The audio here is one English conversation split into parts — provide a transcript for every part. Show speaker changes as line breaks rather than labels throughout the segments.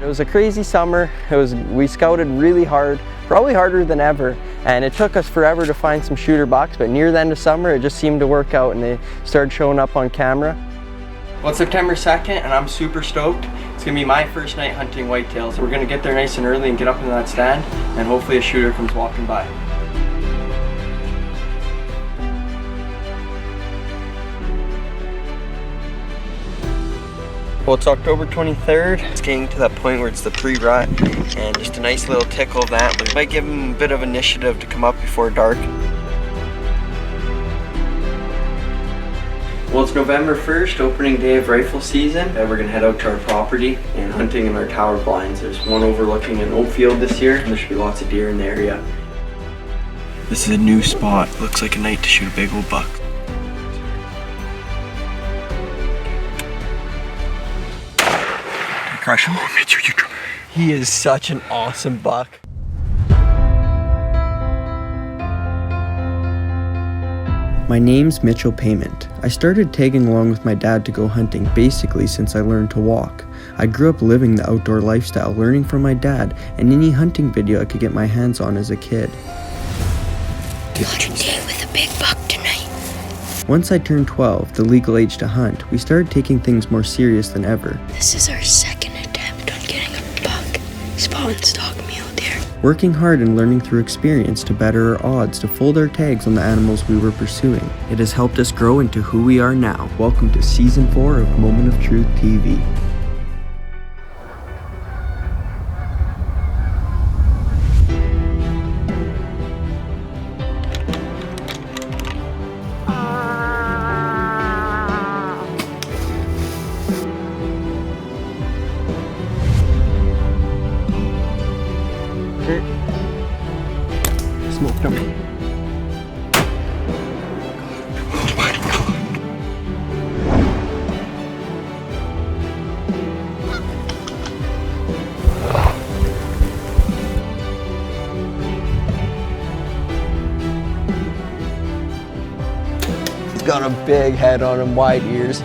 It was a crazy summer. We scouted really hard, probably harder than ever, and it took us forever to find some shooter bucks, but near the end of summer it just seemed to work out and they started showing up on camera. Well, it's September 2nd and I'm super stoked. It's gonna be my first night hunting whitetails. We're gonna get there nice and early and get up in that stand, and hopefully a shooter comes walking by. Well, it's October 23rd. It's getting to that point where it's the pre-rut and just a nice little tickle of that. We might give them a bit of initiative to come up before dark. Well, it's November 1st, opening day of rifle season. We're gonna head out to our property and hunting in our tower blinds. There's one overlooking an oat field this year, and there should be lots of deer in the area. This is a new spot. Looks like a night to shoot a big old buck. Crush him. He is such an awesome buck. My name's Mitchell Payment. I started tagging along with my dad to go hunting basically since I learned to walk. I grew up living the outdoor lifestyle, learning from my dad and any hunting video I could get my hands on as a kid.
Got a day with a big buck tonight.
Once I turned 12, the legal age to hunt, we started taking things more serious than ever.
This is our second attempt on getting a buck. Spot and stock mule deer.
Working hard and learning through experience to better our odds to fold our tags on the animals we were pursuing. It has helped us grow into who we are now. Welcome to Season 4 of Moment of Truth TV. Smoked him. Oh my God. He's got a big head on him, wide ears.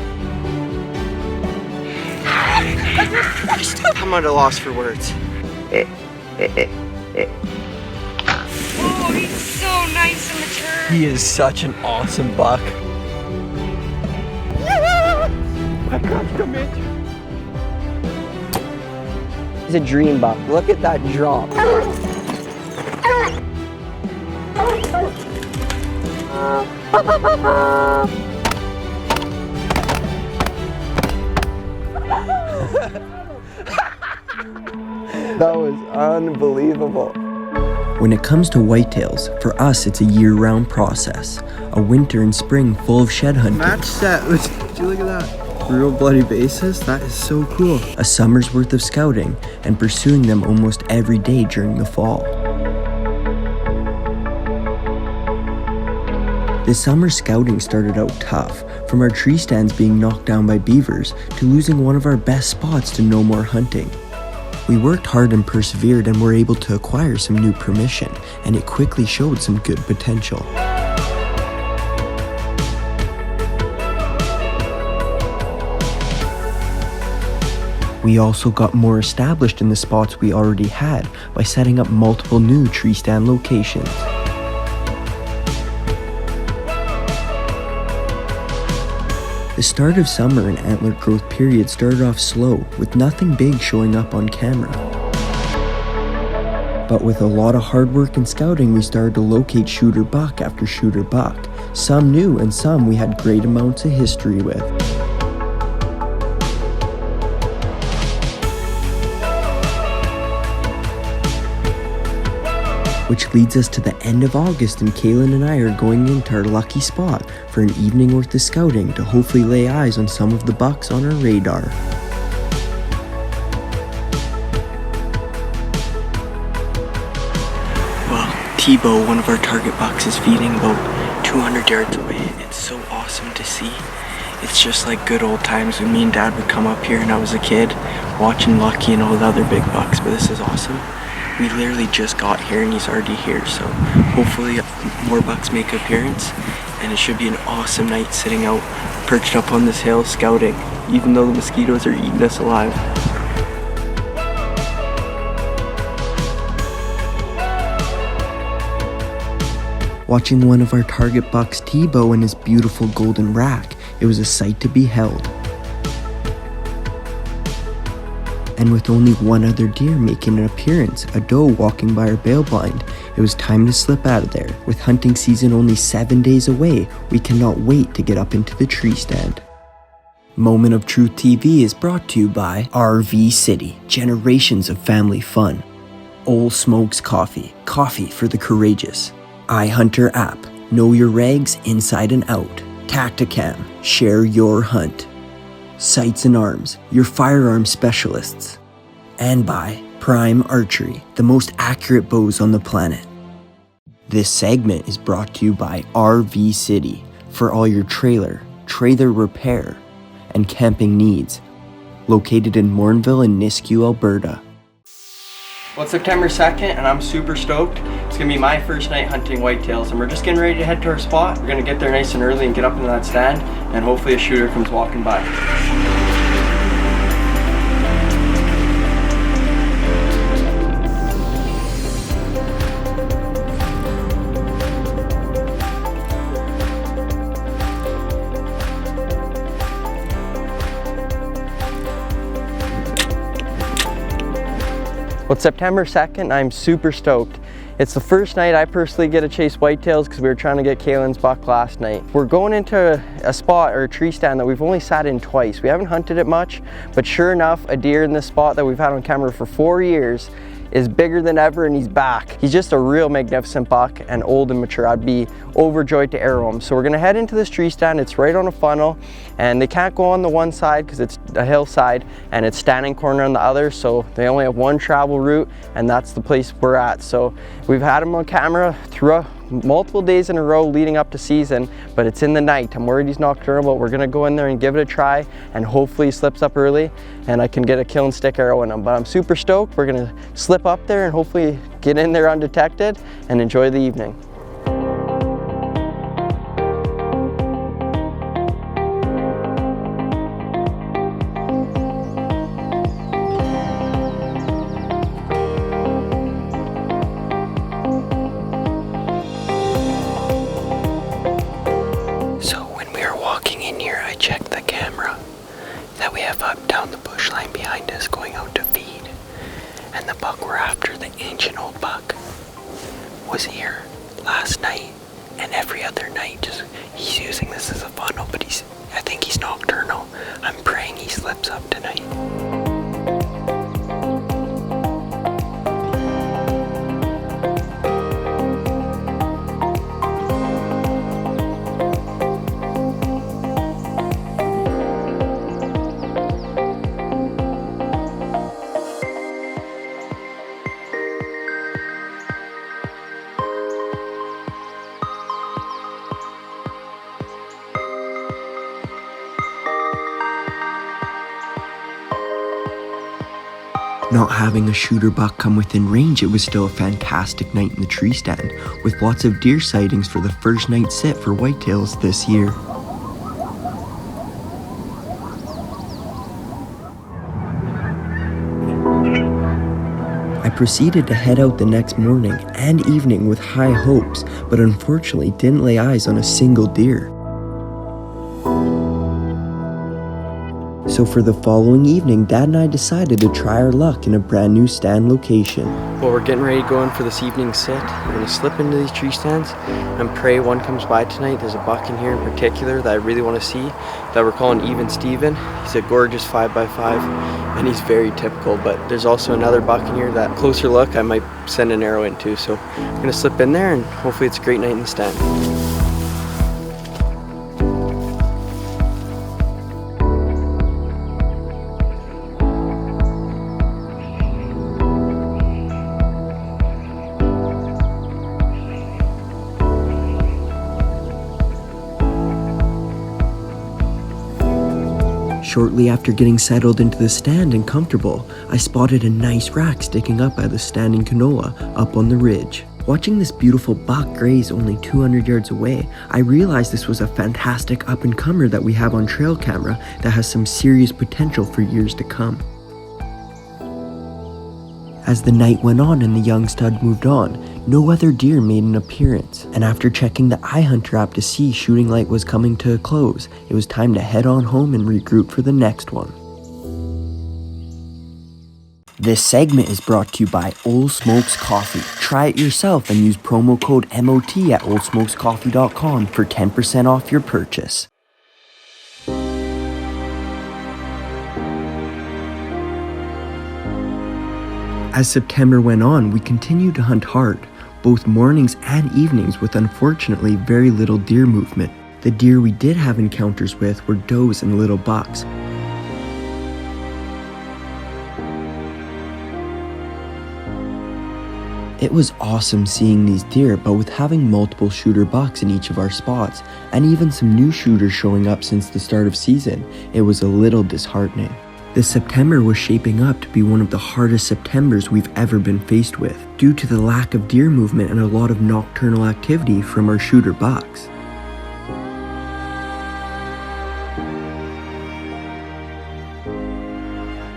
I'm at a loss for words.
Oh, he's so nice and mature.
He is such an awesome buck. I crushed him, Mitch. He's a dream buck. Look at that drop. That was unbelievable. When it comes to whitetails, for us it's a year-round process. A winter and spring full of shed hunting. Match set. Would you look at that? Real bloody basis? That is so cool. A summer's worth of scouting and pursuing them almost every day during the fall. This summer scouting started out tough, from our tree stands being knocked down by beavers to losing one of our best spots to no more hunting. We worked hard and persevered and were able to acquire some new permission, and it quickly showed some good potential. We also got more established in the spots we already had by setting up multiple new tree stand locations. The start of summer and antler growth period started off slow, with nothing big showing up on camera. But with a lot of hard work and scouting, we started to locate shooter buck after shooter buck. Some new and some we had great amounts of history with. Which leads us to the end of August, and Kaylin and I are going into our lucky spot for an evening worth of scouting to hopefully lay eyes on some of the bucks on our radar. Well, Tebow, one of our target bucks, is feeding about 200 yards away. It's so awesome to see. It's just like good old times when me and Dad would come up here and I was a kid, watching Lucky and all the other big bucks, but this is awesome. We literally just got here and he's already here, so hopefully more bucks make an appearance, and it should be an awesome night sitting out, perched up on this hill scouting, even though the mosquitoes are eating us alive. Watching one of our target bucks T-bow in his beautiful golden rack, it was a sight to behold. And with only one other deer making an appearance, a doe walking by our bail blind, it was time to slip out of there. With hunting season only 7 days away, we cannot wait to get up into the tree stand. Moment of Truth TV is brought to you by RV City, generations of family fun. Ole Smokes Coffee, coffee for the courageous. iHunter app, know your regs inside and out. Tacticam, share your hunt. Sights and Arms, your firearm specialists. And by Prime Archery, the most accurate bows on the planet. This segment is brought to you by RV City, for all your trailer repair, and camping needs. Located in Morinville and Nisku, Alberta. Well, it's September 2nd and I'm super stoked. It's gonna be my first night hunting whitetails and we're just getting ready to head to our spot. We're gonna get there nice and early and get up into that stand and hopefully a shooter comes walking by. Well, it's September 2nd, I'm super stoked. It's the first night I personally get to chase whitetails because we were trying to get Kaylin's buck last night. We're going into a spot or a tree stand that we've only sat in twice. We haven't hunted it much, but sure enough, a deer in this spot that we've had on camera for 4 years is bigger than ever and he's back. He's just a real magnificent buck and old and mature. I'd be overjoyed to arrow him. So we're gonna head into this tree stand. It's right on a funnel and they can't go on the one side because it's a hillside and it's standing corner on the other. So they only have one travel route and that's the place we're at. So we've had him on camera throughout multiple days in a row leading up to season, but it's in the night. I'm worried he's nocturnal, but we're gonna go in there and give it a try and hopefully he slips up early and I can get a kill and stick arrow in him. But I'm super stoked. We're gonna slip up there and hopefully get in there undetected and enjoy the evening. Check the camera that we have up down the bush line behind us going out to feed, and the buck we're after, the ancient old buck, was here last night and every other night. Just he's using this as a funnel, but I think he's nocturnal. I'm praying he slips up tonight. Not having a shooter buck come within range, it was still a fantastic night in the tree stand, with lots of deer sightings for the first night sit for whitetails this year. I proceeded to head out the next morning and evening with high hopes, but unfortunately didn't lay eyes on a single deer. So for the following evening, Dad and I decided to try our luck in a brand new stand location. Well, we're getting ready to go in for this evening sit. We're gonna slip into these tree stands and pray one comes by tonight. There's a buck in here in particular that I really wanna see that we're calling Even Steven. He's a gorgeous 5x5 and he's very typical, but there's also another buck in here that closer look I might send an arrow into. So I'm gonna slip in there and hopefully it's a great night in the stand. Shortly after getting settled into the stand and comfortable, I spotted a nice rack sticking up by the standing canola up on the ridge. Watching this beautiful buck graze only 200 yards away, I realized this was a fantastic up-and-comer that we have on trail camera that has some serious potential for years to come. As the night went on and the young stud moved on, no other deer made an appearance, and after checking the iHunter app to see shooting light was coming to a close, it was time to head on home and regroup for the next one. This segment is brought to you by Old Smokes Coffee. Try it yourself and use promo code MOT at oldsmokescoffee.com for 10% off your purchase. As September went on, we continued to hunt hard, both mornings and evenings, with unfortunately very little deer movement. The deer we did have encounters with were does and little bucks. It was awesome seeing these deer, but with having multiple shooter bucks in each of our spots, and even some new shooters showing up since the start of season, it was a little disheartening. This September was shaping up to be one of the hardest Septembers we've ever been faced with, due to the lack of deer movement and a lot of nocturnal activity from our shooter bucks.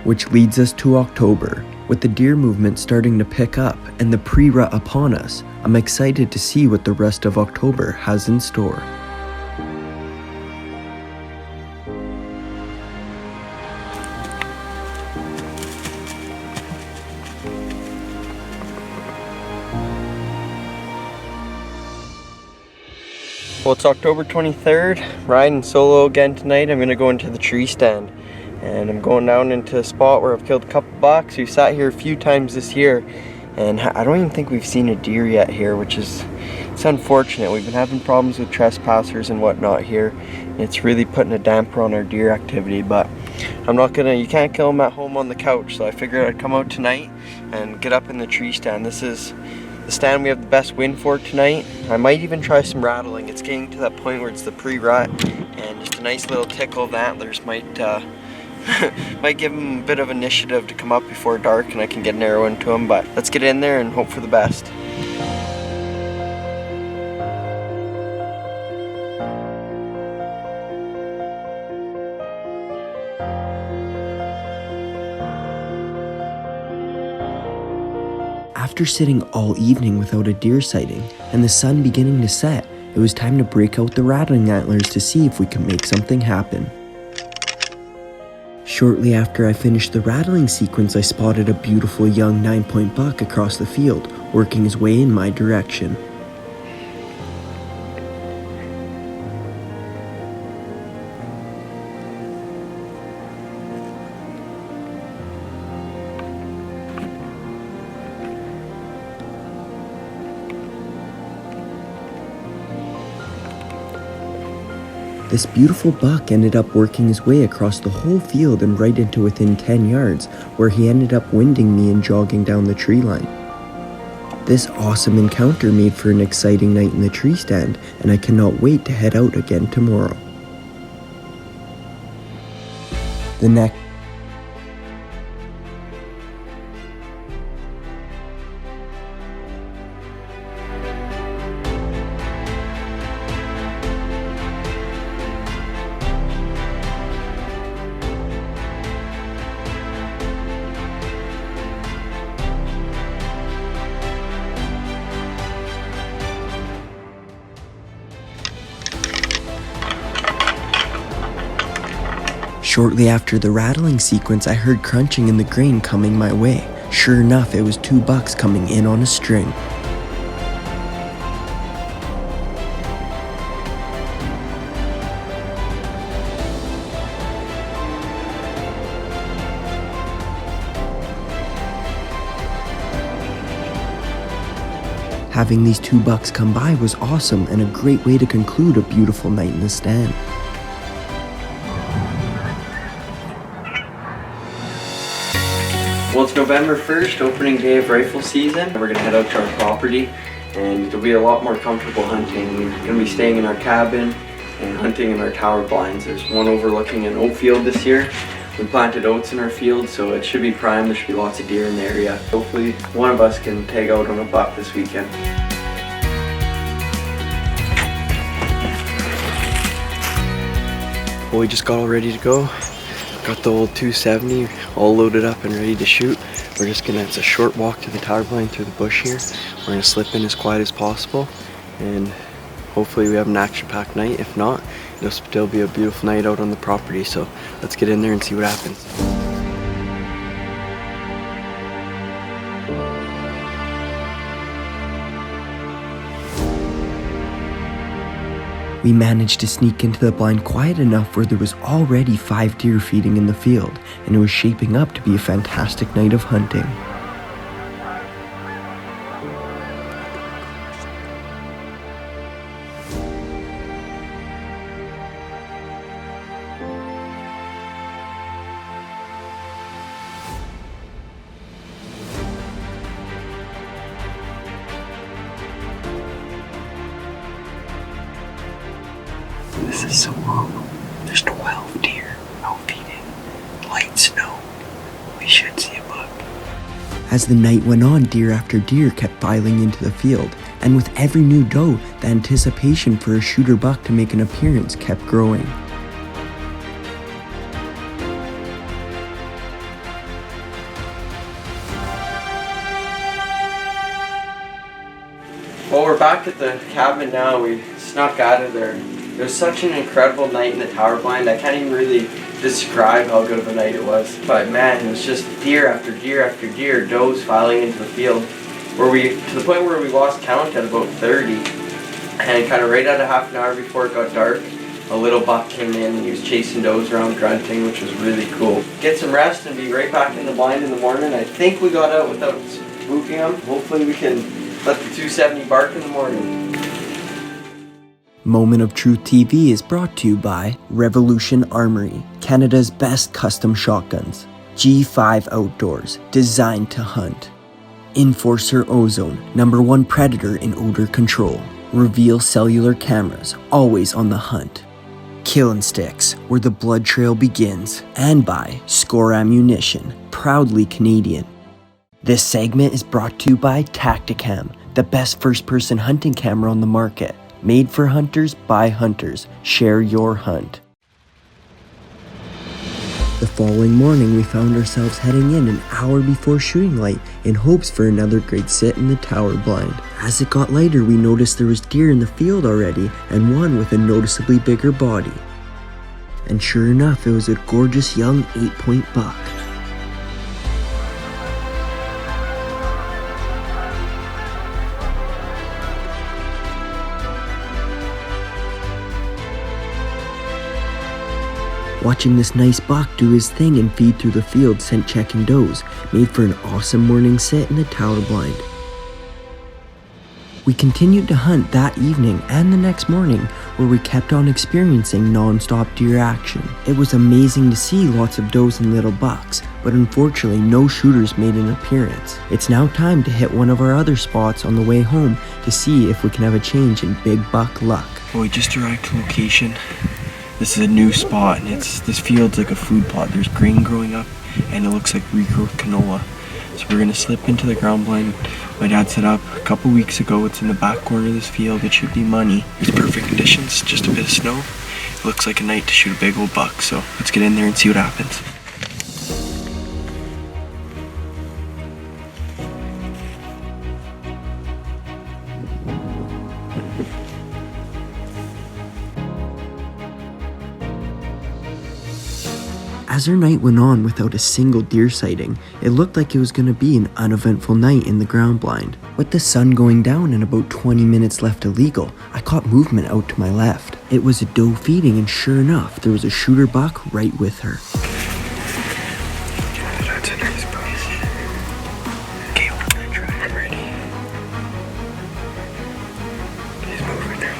Which leads us to October. With the deer movement starting to pick up and the pre-rut upon us, I'm excited to see what the rest of October has in store. Well, it's October 23rd, riding solo again tonight. I'm gonna go into the tree stand. And I'm going down into a spot where I've killed a couple bucks. We've sat here a few times this year, and I don't even think we've seen a deer yet here, which is, it's unfortunate. We've been having problems with trespassers and whatnot here. It's really putting a damper on our deer activity, but I'm not gonna, you can't kill them at home on the couch, so I figured I'd come out tonight and get up in the tree stand. This is the stand we have the best wind for tonight. I might even try some rattling. It's getting to that point where it's the pre-rut, and just a nice little tickle of antlers might might give him a bit of initiative to come up before dark and I can get an arrow into him, but let's get in there and hope for the best. After sitting all evening without a deer sighting and the sun beginning to set, it was time to break out the rattling antlers to see if we could make something happen. Shortly after I finished the rattling sequence, I spotted a beautiful young 9-point buck across the field, working his way in my direction. This beautiful buck ended up working his way across the whole field and right into within 10 yards, where he ended up winding me and jogging down the tree line. This awesome encounter made for an exciting night in the tree stand, and I cannot wait to head out again tomorrow. The next Shortly after the rattling sequence, I heard crunching in the grain coming my way. Sure enough, it was 2 bucks coming in on a string. Having these 2 bucks come by was awesome and a great way to conclude a beautiful night in the stand. Well, it's November 1st, opening day of rifle season. We're gonna head out to our property and it'll be a lot more comfortable hunting. We're gonna be staying in our cabin and hunting in our tower blinds. There's one overlooking an oat field this year. We planted oats in our field, so it should be prime. There should be lots of deer in the area. Hopefully one of us can tag out on a buck this weekend. Well, we just got all ready to go. Got the old 270 all loaded up and ready to shoot. It's a short walk to the tower blind through the bush here. We're gonna slip in as quiet as possible, and hopefully we have an action-packed night. If not, it'll still be a beautiful night out on the property. So let's get in there and see what happens. We managed to sneak into the blind quiet enough where there was already 5 deer feeding in the field, and it was shaping up to be a fantastic night of hunting. This is so wrong. There's 12 deer out feeding. Light snow. We should see a buck. As the night went on, deer after deer kept filing into the field, and with every new doe, the anticipation for a shooter buck to make an appearance kept growing. Well, we're back at the cabin now. We snuck out of there. It was such an incredible night in the tower blind. I can't even really describe how good of a night it was. But man, it was just deer after deer after deer, does filing into the field, to the point where we lost count at about 30. And kind of right at a half an hour before it got dark, a little buck came in and he was chasing does around grunting, which was really cool. Get some rest and be right back in the blind in the morning. I think we got out without spooking him. Hopefully we can let the 270 bark in the morning. Moment of Truth TV is brought to you by Revolution Armory, Canada's best custom shotguns. G5 Outdoors, designed to hunt. Enforcer Ozone, #1 predator in odor control. Reveal cellular cameras, always on the hunt. Killin' Sticks, where the blood trail begins. And by Score Ammunition, proudly Canadian. This segment is brought to you by Tacticam, the best first-person hunting camera on the market. Made for hunters, by hunters. Share your hunt. The following morning, we found ourselves heading in an hour before shooting light in hopes for another great sit in the tower blind. As it got lighter, we noticed there was deer in the field already, and one with a noticeably bigger body. And sure enough, it was a gorgeous young 8-point buck. Watching this nice buck do his thing and feed through the field scent checking does made for an awesome morning sit in the tower blind. We continued to hunt that evening and the next morning, where we kept on experiencing non-stop deer action. It was amazing to see lots of does and little bucks, but unfortunately no shooters made an appearance. It's now time to hit one of our other spots on the way home to see if we can have a change in big buck luck. Well, we just arrived to location. This is a new spot, and this field's like a food plot. There's grain growing up, and it looks like regrowth canola. So we're gonna slip into the ground blind. My dad set up a couple weeks ago. It's in the back corner of this field. It should be money. It's perfect conditions, just a bit of snow. It looks like a night to shoot a big old buck, so let's get in there and see what happens. As our night went on without a single deer sighting, it looked like it was going to be an uneventful night in the ground blind. With the sun going down and about 20 minutes left illegal, I caught movement out to my left. It was a doe feeding, and sure enough, there was a shooter buck right with her. That's a nice buck. Okay, I'm gonna try. I'm ready. He's moving now.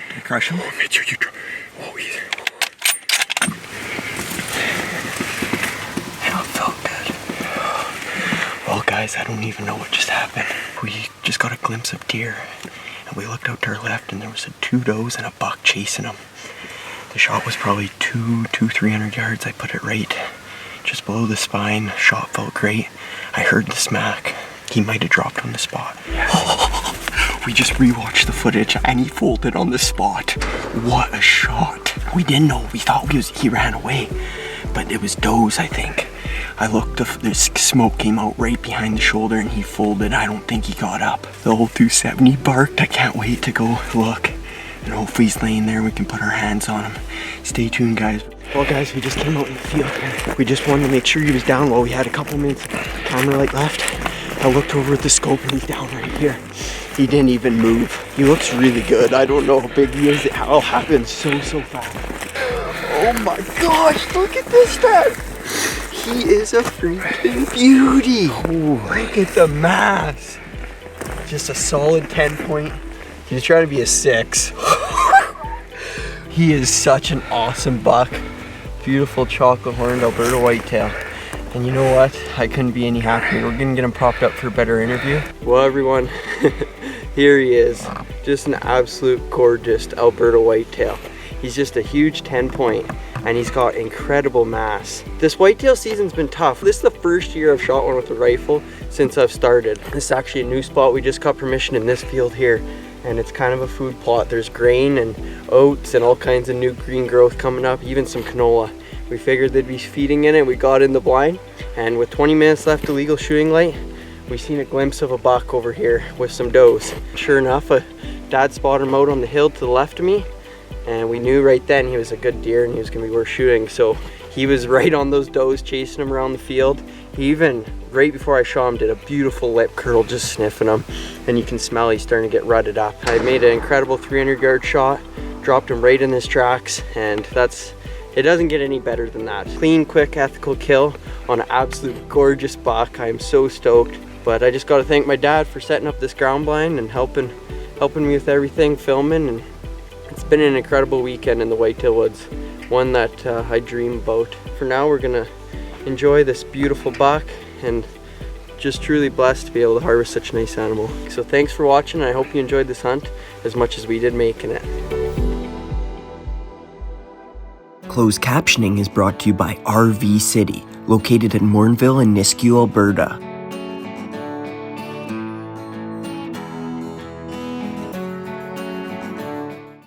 Did I crush him? Oh, Mitch, you try. Oh, easy. That felt good. Well, guys, I don't even know what just happened. We just got a glimpse of deer, and we looked out to our left, and there was 2 does and a buck chasing them. The shot was probably 300 yards. I put it right just below the spine. Shot felt great. I heard the smack. He might have dropped on the spot. We just rewatched the footage and he folded on the spot. What a shot. We didn't know, we thought he ran away, but it was does, I think. I looked, the smoke came out right behind the shoulder and he folded. I don't think he got up. The old 270 barked. I can't wait to go look. And hopefully he's laying there and we can put our hands on him. Stay tuned, guys. Well, guys, we just came out in the field. We just wanted to make sure he was down. Well, we had a couple minutes of camera light left. I looked over at the scope and he's down right here. He didn't even move. He looks really good. I don't know how big he is. It all happens so fast. Oh my gosh, look at this guy. He is a freaking beauty. Ooh, look at the mass. Just a solid 10 point. He's trying to be a 6. He is such an awesome buck. Beautiful chocolate horned Alberta whitetail. And you know what? I couldn't be any happier. We're gonna get him propped up for a better interview. Well, everyone, here he is. Just an absolute gorgeous Alberta whitetail. He's just a huge 10 point and he's got incredible mass. This whitetail season's been tough. This is the first year I've shot one with a rifle since I've started. This is actually a new spot. We just got permission in this field here, and it's kind of a food plot. There's grain and oats and all kinds of new green growth coming up, even some canola. We figured they'd be feeding in it. We got in the blind, and with 20 minutes left of legal shooting light, we seen a glimpse of a buck over here with some does. Sure enough, Dad spotted him out on the hill to the left of me, and we knew right then he was a good deer and he was gonna be worth shooting. So he was right on those does, chasing him around the field. He even, right before I shot him, did a beautiful lip curl, just sniffing him, and you can smell he's starting to get rutted up. I made an incredible 300-yard shot, dropped him right in his tracks, and it doesn't get any better than that. Clean, quick, ethical kill on an absolute gorgeous buck. I am so stoked. But I just got to thank my dad for setting up this ground blind and helping me with everything, filming, and it's been an incredible weekend in the Whitetail Woods, one that I dream about. For now, we're gonna enjoy this beautiful buck and just truly blessed to be able to harvest such a nice animal. So thanks for watching. I hope you enjoyed this hunt as much as we did making it.
Closed captioning is brought to you by RV City, located in Mornville and Nisku, Alberta.